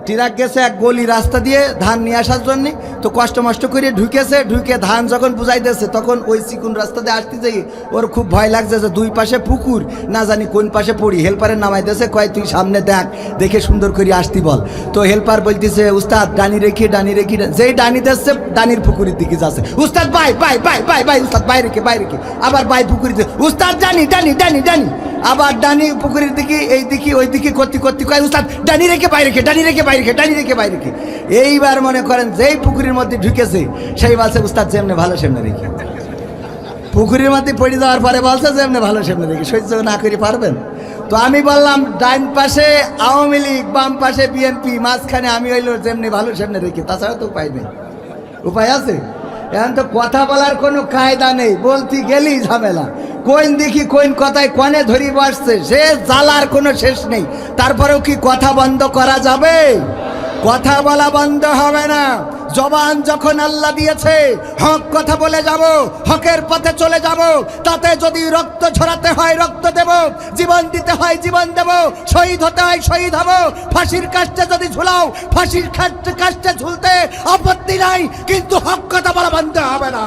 Truck গেছে এক গলি রাস্তা দিয়ে ধান নিয়ে আসার জন্য, তো কষ্ট মষ্ট করে ঢুকে ধান যখন বুঝাইতেছে তখন ওই চিকুন রাস্তা দিয়ে আসতে যাই ওর খুব ভয় লাগছে যে দুই পাশে পুকুর, না জানি কোন পাশে পড়ি। হেল্পারের নামাইতেছে, কয় তুই সামনে দেখে সুন্দর করে আসতি বল। তো হেল্পার বলতেছে উস্তাদ ডানি রেখে যেই ডানি দিচ্ছে ডানির পুকুরের দিকে যাচ্ছে। উস্তাদ bye bye bye bye bye উস্তাদ বাই রেখে আবার বাই পুকুরিতে, উস্তাদ ডানি ডানি ডানি ডানি, আবার ডানি পুকুরের দিকে এই দিকে ওই দিকে করতে কয় উস্তাদ ডানি রেখে বাইরে রেখে। এইবার মনে করেন যেই পুকুরের মধ্যে ঢুকেছে সেই বলছে উস্তাদ যেমনে ভালো সেমনে রেখে। পুকুরের মধ্যে পড়ে যাওয়ার পরে বলছে যেমনে ভালো সেমনে রেখে, সহ্য না করে পারবেন? তো আমি বললাম ডাইন পাশে আওয়ামী লীগ, বাম পাশে বিএনপি, মাঝখানে আমি হইল যেমনি ভালো সেমনে রেখে, তাছাড়া তো উপায় নেই। উপায় আছে? এখন তো কথা বলার কোনো কায়দা নেই, বলতে গেলেই ঝামেলা। কোন দেখি কোন কথায় কনে ধরি বসছে, সে জ্বালার কোনো শেষ নেই। তারপরেও কি কথা বন্ধ করা যাবে? কথা বলা বন্ধ হবে না। জবান যখন আল্লাহ দিয়েছে, হক কথা বলে যাব, হকের পথে চলে যাব। তাতে যদি রক্ত ঝরাতে হয় রক্ত দেব, জীবন দিতে হয় জীবন দেব, শহীদ হতে হয় শহীদ হব। ফাঁসির কাস্টে যদি ঝুলাও, ফাঁসির কাস্টে ঝুলতে আপত্তি নাই, কিন্তু হক কথা বলা বন্ধ হবে না।